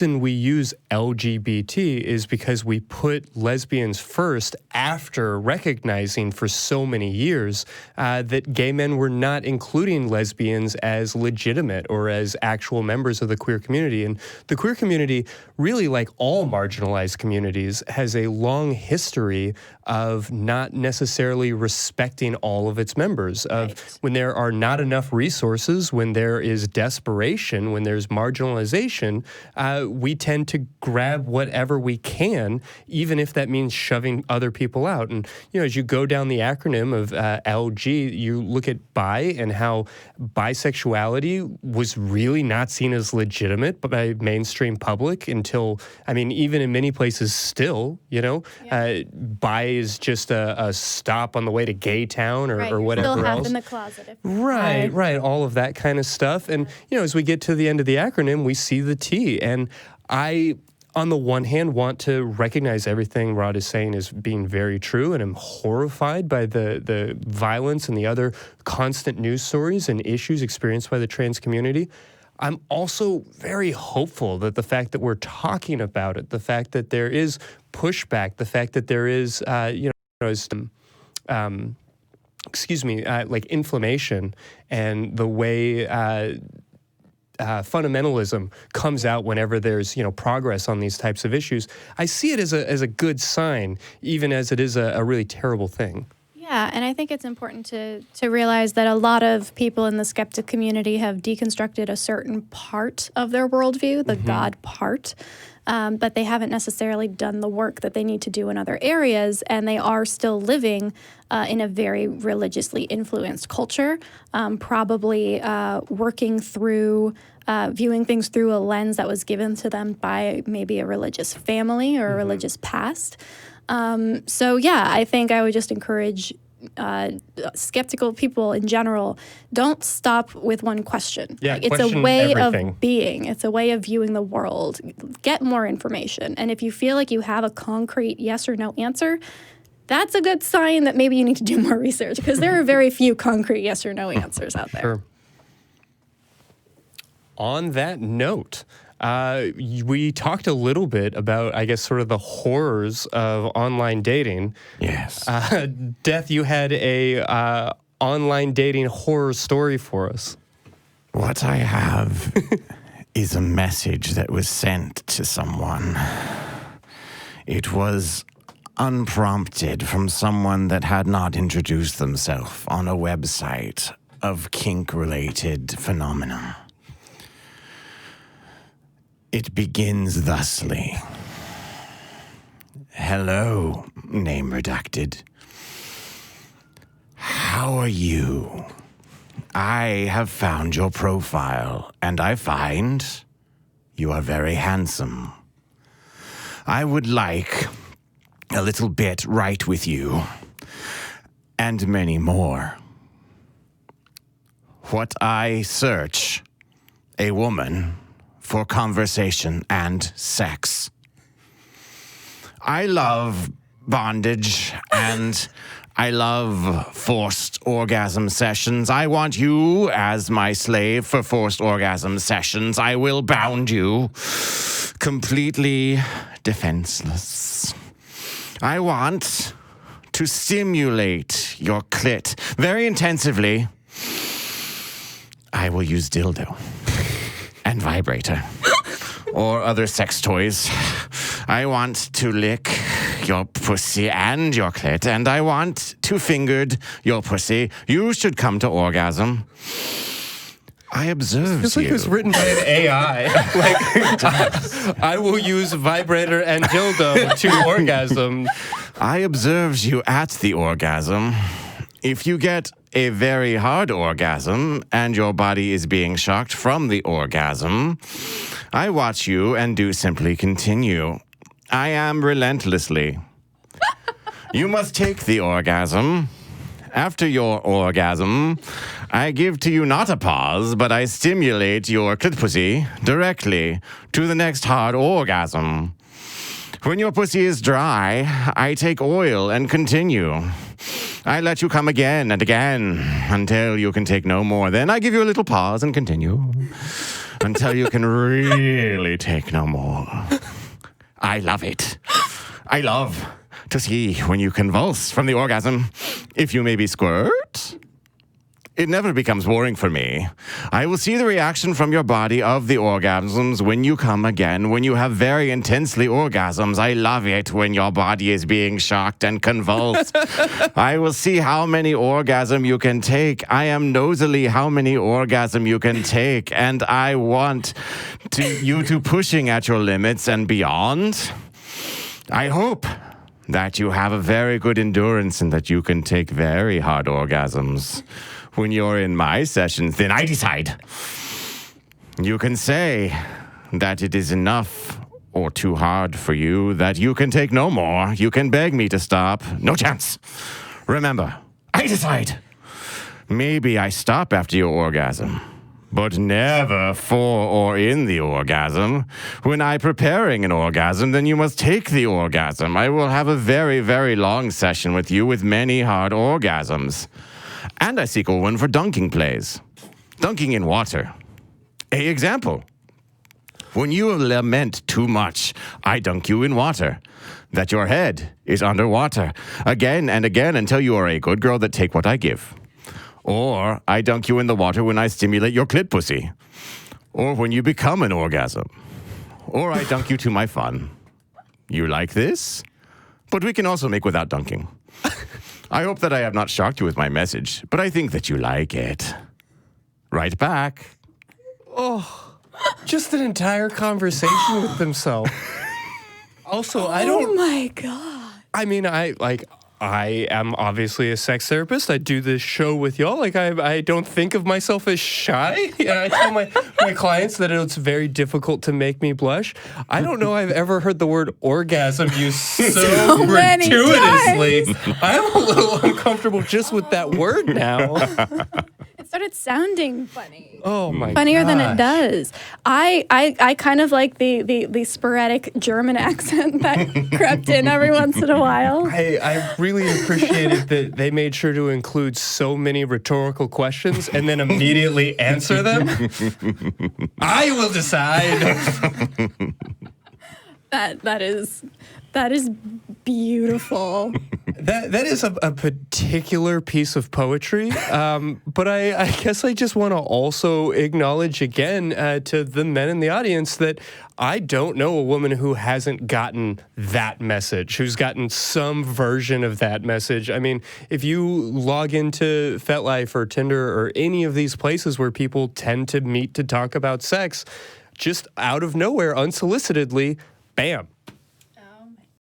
reason we use LGBT is because we put lesbians first after recognizing for so many years that gay men were not including lesbians as legitimate or as actual members of the queer community. And the queer community, really like all marginalized communities, has a long history of not necessarily respecting all of its members. Of when there are not enough resources, when there is desperation, when there's marginalization, we tend to grab whatever we can, even if that means shoving other people out. And, as you go down the acronym of LG, you look at bi and how bisexuality was really not seen as legitimate by mainstream public until, even in many places still, bi is just a stop on the way to gay town or whatever else. Still half in the closet. Right, all of that kind of stuff. And, as we get to the end of the acronym, we see the T. And I, on the one hand, want to recognize everything Rod is saying as being very true, and I'm horrified by the violence and the other constant news stories and issues experienced by the trans community. I'm also very hopeful that the fact that we're talking about it, the fact that there is pushback, the fact that there is, like inflammation, and the way fundamentalism comes out whenever there's progress on these types of issues. I see it as a good sign, even as it is a really terrible thing. Yeah, and I think it's important to realize that a lot of people in the skeptic community have deconstructed a certain part of their worldview, the God part, but they haven't necessarily done the work that they need to do in other areas, and they are still living in a very religiously influenced culture, probably working through viewing things through a lens that was given to them by maybe a religious family or a religious past. I think I would just encourage skeptical people in general, don't stop with one question. Yeah, it's a way everything. of being. It's a way of viewing the world. Get more information. And if you feel like you have a concrete yes or no answer, that's a good sign that maybe you need to do more research, because there are very few concrete yes or no answers out there. Sure. On that note, we talked a little bit about, I guess, sort of the horrors of online dating. Yes. Death, you had a online dating horror story for us. What I have is a message that was sent to someone. It was unprompted from someone that had not introduced themselves on a website of kink-related phenomena. It begins thusly. Hello, name redacted. How are you? I have found your profile, and I find you are very handsome. I would like a little bit right with you, and many more. What I search, a woman for conversation and sex. I love bondage and I love forced orgasm sessions. I want you as my slave for forced orgasm sessions. I will bound you completely defenseless. I want to stimulate your clit very intensively. I will use dildo and vibrator or other sex toys. I want to lick your pussy and your clit, and I want to fingered your pussy. You should come to orgasm. I observed It's like it was written by an AI. I will use vibrator and dildo to orgasm. I observed you at the orgasm. If you get a very hard orgasm and your body is being shocked from the orgasm, I watch you and do simply continue. I am relentlessly. You must take the orgasm. After your orgasm, I give to you not a pause, but I stimulate your clit pussy directly to the next hard orgasm. When your pussy is dry, I take oil and continue. I let you come again and again until you can take no more. Then I give you a little pause and continue. until you can really take no more. I love it. I love to see when you convulse from the orgasm. If you maybe squirt, it never becomes boring for me. I will see the reaction from your body of the orgasms when you come again, when you have very intensely orgasms. I love it when your body is being shocked and convulsed. I will see how many orgasm you can take. I am nosily how many orgasm you can take, and I want you to pushing at your limits and beyond. I hope that you have a very good endurance and that you can take very hard orgasms. When you're in my sessions, then I decide. You can say that it is enough or too hard for you, that you can take no more. You can beg me to stop. No chance. Remember, I decide. Maybe I stop after your orgasm, but never for or in the orgasm. When I preparing an orgasm, then you must take the orgasm. I will have a very, very long session with you with many hard orgasms. And I seek a one for dunking plays. Dunking in water. A example. When you lament too much, I dunk you in water. That your head is underwater. Again and again until you are a good girl that take what I give. Or I dunk you in the water when I stimulate your clit pussy. Or when you become an orgasm. Or I dunk you to my fun. You like this? But we can also make without dunking. I hope that I have not shocked you with my message, but I think that you like it. Right back. Oh, just an entire conversation with himself. Also, I don't... Oh my God. I mean, I am obviously a sex therapist. I do this show with y'all. Like, I don't think of myself as shy. Yeah, I tell my clients that it's very difficult to make me blush. I don't know I've ever heard the word orgasm used so gratuitously. I'm a little uncomfortable just with that word now. It started sounding funny. Oh my god. Funnier than it does. I kind of like the sporadic German accent that crept in every once in a while. I really appreciated that they made sure to include so many rhetorical questions and then immediately answer them. I will decide. That is beautiful. That is a particular piece of poetry, but I guess I just want to also acknowledge again to the men in the audience that I don't know a woman who hasn't gotten that message, who's gotten some version of that message. I mean, if you log into FetLife or Tinder or any of these places where people tend to meet to talk about sex, just out of nowhere, unsolicitedly, bam,